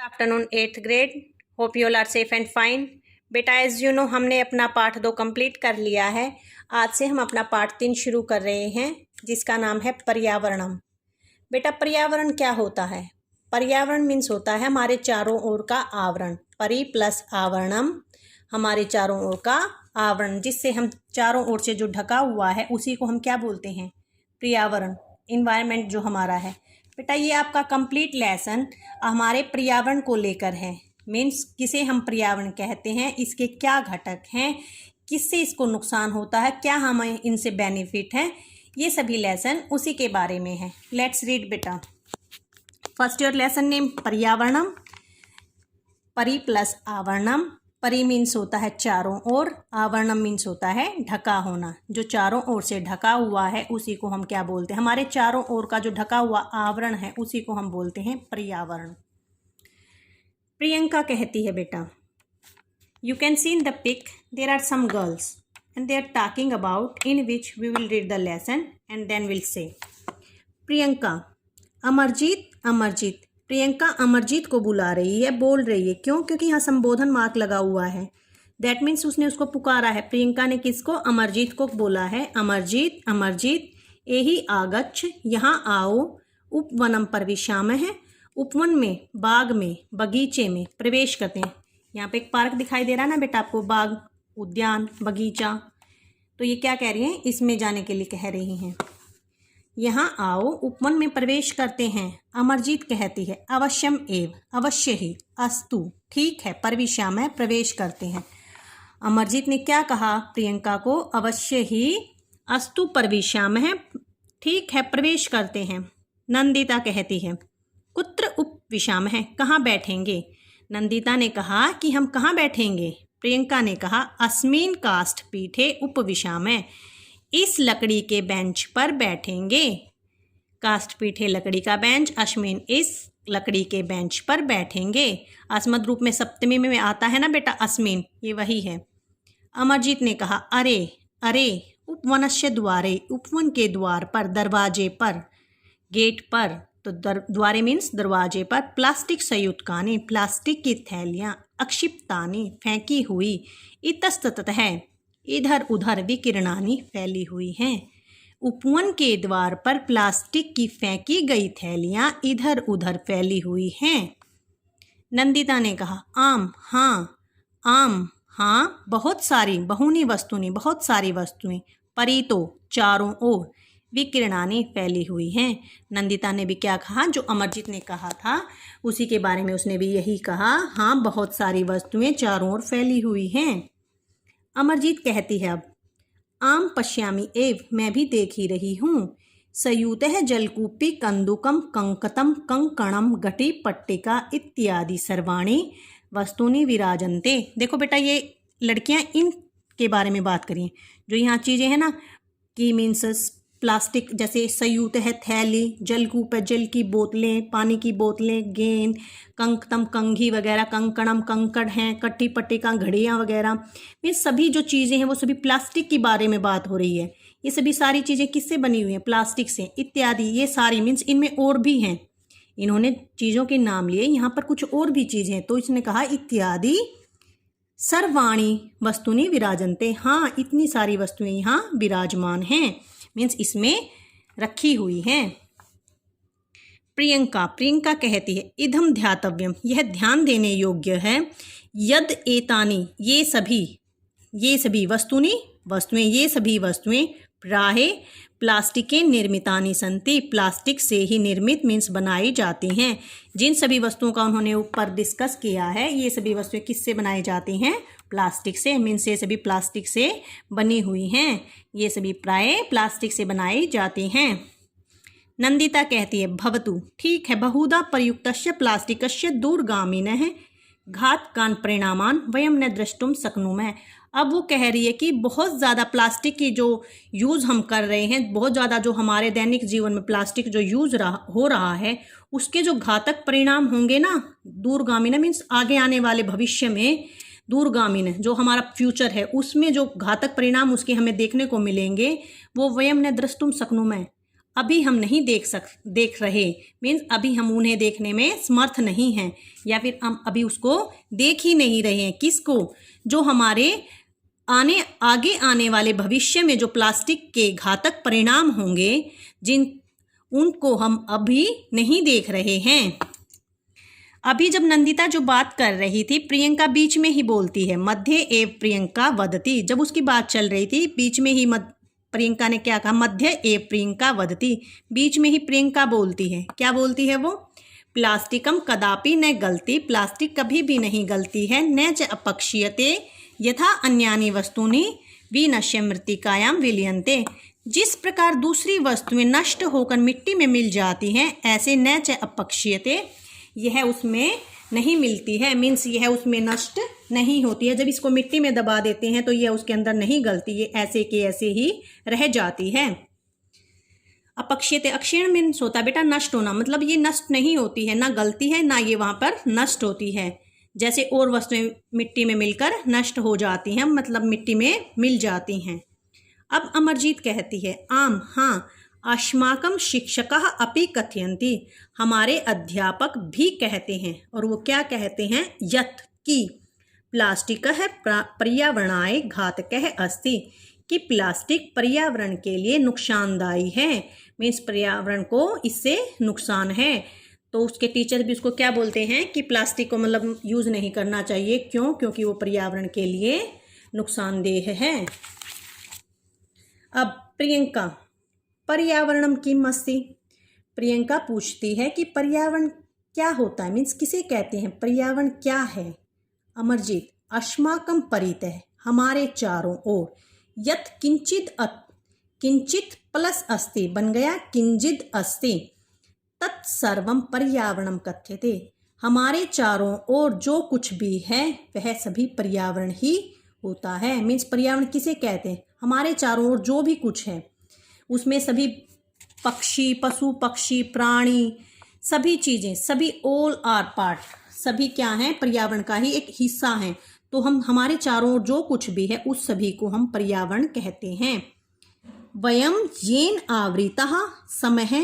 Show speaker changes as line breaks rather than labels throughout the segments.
Afternoon 8th grade. Hope you all are safe and fine. बेटा as you know हमने अपना part 2 complete कर लिया है। आज से हम अपना पार्ट 3 शुरू कर रहे हैं जिसका नाम है पर्यावरणम। बेटा पर्यावरण क्या होता है? पर्यावरण मीन्स होता है हमारे चारों ओर का आवरण। परि प्लस आवरणम, हमारे चारों ओर का आवरण, जिससे हम चारों ओर से जो ढका हुआ है उसी को हम क्या बोलते हैं? पर्यावरण, इन्वायरमेंट जो हमारा है। बेटा ये आपका कंप्लीट लेसन हमारे पर्यावरण को लेकर है। मीन्स किसे हम पर्यावरण कहते हैं, इसके क्या घटक हैं, किससे इसको नुकसान होता है, क्या हमें इनसे बेनिफिट है, ये सभी लेसन उसी के बारे में है। लेट्स रीड बेटा। First your lesson name Paryavaranam. परि प्लस आवरणम। परि मीन्स होता है चारों ओर, आवरणम मीन्स होता है ढका होना। जो चारों ओर से ढका हुआ है उसी को हम क्या बोलते हैं? हमारे चारों ओर का जो ढका हुआ आवरण है उसी को हम बोलते हैं पर्यावरण। प्रियंका कहती है बेटा, you can see in the pic there are some girls and they are talking about in which we will read the lesson and then will say. Priyanka, Amarjeet. Priyanka Amarjeet को बुला रही है, बोल रही है। क्यों? क्योंकि यहाँ संबोधन मार्क लगा हुआ है। दैट मीन्स उसने उसको पुकारा है। प्रियंका ने किसको? अमरजीत को बोला है, अमरजीत एहि आगच्छ, यहाँ आओ। उपवनम प्रविशामः, उपवन में, बाग में, बगीचे में प्रवेश करते हैं। यहाँ पे एक पार्क दिखाई दे रहा है ना बेटा आपको, बाग, उद्यान, बगीचा। तो ये क्या कह रही हैं? इसमें जाने के लिए कह रही हैं। यहाँ आओ, उपवन में प्रवेश करते हैं। अमरजीत कहती है अवश्यम एव, अवश्य ही। अस्तु, ठीक है। प्रविशामः, प्रवेश करते हैं। अमरजीत ने क्या कहा प्रियंका को? अवश्य ही। अस्तु प्रविशामः, ठीक है प्रवेश करते हैं। नंदिता कहती है कुत्र उपविशामः, कहाँ बैठेंगे? नंदिता ने कहा कि हम कहाँ बैठेंगे? प्रियंका ने कहा अस्मिन् काष्ठपीठे उपविशामः, इस लकड़ी के बेंच पर बैठेंगे। काष्ठपीठे लकड़ी का बेंच, अस्मिन् इस लकड़ी के बेंच पर बैठेंगे। अस्मद रूप में सप्तमी में आता है ना बेटा अस्मिन्, ये वही है। अमरजीत ने कहा अरे उपवनस्य द्वारे, उपवन के द्वार पर, दरवाजे पर, गेट पर। तो द्वारे मीन्स दरवाजे पर। प्लास्टिक संयुतकानि, प्लास्टिक की थैलियाँ। अक्षिप्तानि, फेंकी हुई। इतस्ततः, इधर उधर। विकिरणानि, फैली हुई हैं। उपवन के द्वार पर प्लास्टिक की फेंकी गई थैलियाँ इधर उधर फैली हुई हैं। नंदिता ने कहा आम हाँ, बहुत सारी, बहुनी वस्तुनि, बहुत सारी वस्तुएं। परितो, चारों ओर। विकिरणानि, फैली हुई हैं। नंदिता ने भी क्या कहा? जो अमरजीत ने कहा था उसी के बारे में उसने भी यही कहा। हाँ, बहुत सारी वस्तुएं चारों ओर फैली हुई हैं। अमरजीत कहती है अब आम पश्यामि एव, मैं भी देख ही रही हूँ। सयूतः जलकूपी, कंदुकम, कंकतम, कंकणम, घटी, पट्टिका इत्यादि सर्वाणि वस्तूनि विराजन्ते। देखो बेटा ये लड़कियाँ इन के बारे में बात करिए। जो यहाँ चीज़ें हैं ना कि मीन्स प्लास्टिक, जैसे सयूत है थैली, जलकूप है जल की बोतलें, पानी की बोतलें, गेंद, कंकतम कंघी वगैरह, कंकणम कंकड़ हैं, कट्टी पट्टिका घड़ियाँ वगैरह। ये सभी जो चीज़ें हैं वो सभी प्लास्टिक के बारे में बात हो रही है। ये सभी सारी चीज़ें किससे बनी हुई हैं? प्लास्टिक से। इत्यादि, ये सारी मीन्स इनमें और भी हैं। इन्होंने चीज़ों के नाम लिए, यहाँ पर कुछ और भी चीज़ें हैं तो इसने कहा इत्यादि सर्वाणी वस्तुनि विराजन्ते। हाँ, इतनी सारी वस्तुएं यहाँ विराजमान हैं, मीन्स इसमें रखी हुई हैं। प्रियंका कहती है इदम ध्यातव्यम, यह ध्यान देने योग्य है। यद एतानि, ये सभी वस्तुएं, ये सभी वस्तुएं प्राहे प्लास्टिके निर्मितानि सन्ति, प्लास्टिक से ही निर्मित मीन्स बनाई जाती हैं। जिन सभी वस्तुओं का उन्होंने ऊपर डिस्कस किया है, ये सभी वस्तुएं किससे बनाई जाती हैं? प्लास्टिक से। मीन्स ये सभी प्लास्टिक से बनी हुई हैं। ये सभी प्राय प्लास्टिक से बनाई जाती हैं। नंदिता कहती है भवतु, ठीक है। बहुधा प्रयुक्तस्य प्लास्टिकस्य दूरगामिनः घातकान् परिणामान् वयं न द्रष्टुं शक्नुमः। अब वो कह रही है कि बहुत ज़्यादा प्लास्टिक की जो यूज़ हम कर रहे हैं, बहुत ज़्यादा जो हमारे दैनिक जीवन में प्लास्टिक जो यूज़ हो रहा है, उसके जो घातक परिणाम होंगे ना, दूरगामी मीन्स आगे आने वाले भविष्य में, दूरगामी जो हमारा फ्यूचर है उसमें जो घातक परिणाम उसके हमें देखने को मिलेंगे, वो वयम न द्रष्टुम शक्नुमः, अभी हम नहीं देख रहे मीन्स अभी हम उन्हें देखने में समर्थ नहीं हैं, या फिर हम अभी उसको देख ही नहीं रहे हैं। किसको? जो हमारे आगे आने वाले भविष्य में जो प्लास्टिक के घातक परिणाम होंगे उनको हम अभी नहीं देख रहे हैं। अभी जब नंदिता जो बात कर रही थी, प्रियंका बीच में ही बोलती है, मध्य एव प्रियंका वदती। जब उसकी बात चल रही थी बीच में ही प्रियंका ने क्या कहा? मध्य एव प्रियंका वदती। बीच में ही प्रियंका बोलती है। क्या बोलती है वो? प्लास्टिकम कदापि न गलती, प्लास्टिक कभी भी नहीं गलती है। न च अपक्षीयते यथा अन्यानि वस्तूनि विनश्य मृत्तिकायां विलीयन्ते। जिस प्रकार दूसरी वस्तुएं नष्ट होकर मिट्टी में मिल जाती हैं, ऐसे न च अपक्षीयते, यह उसमें नहीं मिलती है, मीन्स यह उसमें नष्ट नहीं होती है। जब इसको मिट्टी में दबा देते हैं तो यह उसके अंदर नहीं गलती, ये ऐसे के ऐसे ही रह जाती है। अपक्षीयते, अक्षीण मीन्स होता है बेटा नष्ट होना, मतलब ये नष्ट नहीं होती है, ना गलती है ना ये वहाँ पर नष्ट होती है। जैसे और वस्तुएं मिट्टी में मिलकर नष्ट हो जाती हैं, मतलब मिट्टी में मिल जाती हैं। अब अमरजीत कहती है, आम हाँ, अस्माकं शिक्षकः अपि कथयन्ति, हमारे अध्यापक भी कहते हैं। और वो क्या कहते हैं? यत् कि प्लास्टिकः पर्यावरणाय घातकः अस्ति, कि प्लास्टिक पर्यावरण के लिए नुकसानदायी है, मीन्स पर्यावरण को इससे नुकसान है। तो उसके टीचर भी उसको क्या बोलते हैं कि प्लास्टिक को मतलब यूज़ नहीं करना चाहिए। क्यों? क्योंकि वो पर्यावरण के लिए नुकसानदेह है। अब प्रियंका, पर्यावरणम किम अस्ति, प्रियंका पूछती है कि पर्यावरण क्या होता है, मीन्स किसे कहते हैं, पर्यावरण क्या है? अमरजीत, अस्माकं परितः, हमारे चारों ओर, यत् किंचित प्लस अस्ति, बन गया किंचित अस्ति, तत्सर्वम पर्यावरणम कथ्यते, हमारे चारों ओर जो कुछ भी है वह सभी पर्यावरण ही होता है। मीन्स पर्यावरण किसे कहते हैं? हमारे चारों ओर जो भी कुछ है उसमें सभी पक्षी, पशु पक्षी, प्राणी, सभी चीज़ें, सभी ऑल आर पार्ट, सभी क्या हैं? पर्यावरण का ही एक हिस्सा हैं। तो हम हमारे चारों ओर जो कुछ भी है उस सभी को हम पर्यावरण कहते हैं। वयम येन आवृतः समः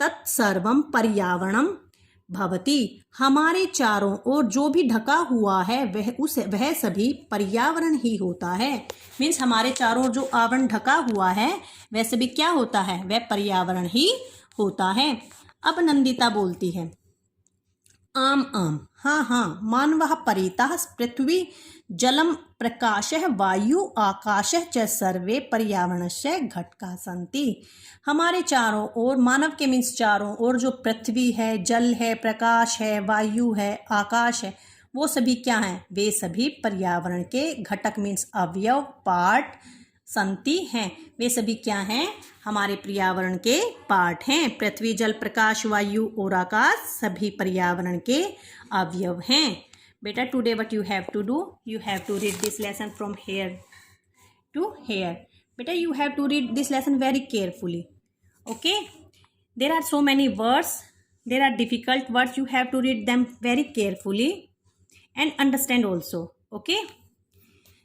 तत्सर्वम पर्यावरणम भवति, हमारे चारों ओर जो भी ढका हुआ है वह सभी पर्यावरण ही होता है। मीन्स हमारे चारों ओर जो आवरण ढका हुआ है वह सभी क्या होता है? वह पर्यावरण ही होता है। अब नंदिता बोलती है, आम हाँ हाँ, मानवः परितः पृथ्वी जलम प्रकाशः वायु आकाशः च सर्वे पर्यावरणस्य घटका सन्ति, हमारे चारों ओर, मानव के मीन्स चारों ओर जो पृथ्वी है, जल है, प्रकाश है, वायु है, आकाश है, वो सभी क्या हैं? वे सभी पर्यावरण के घटक मीन्स अवयव, पार्ट, संति हैं। वे सभी क्या हैं? हमारे पर्यावरण के पार्ट हैं। पृथ्वी, जल, प्रकाश, वायु और आकाश सभी पर्यावरण के अवयव हैं। बेटा, today what you have to do, you have to read this lesson from here to here. बेटा, you have to read this lesson very carefully. Okay, there are so many words, there are difficult words, you have to read them very carefully and understand also. Okay,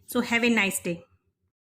so have a nice day.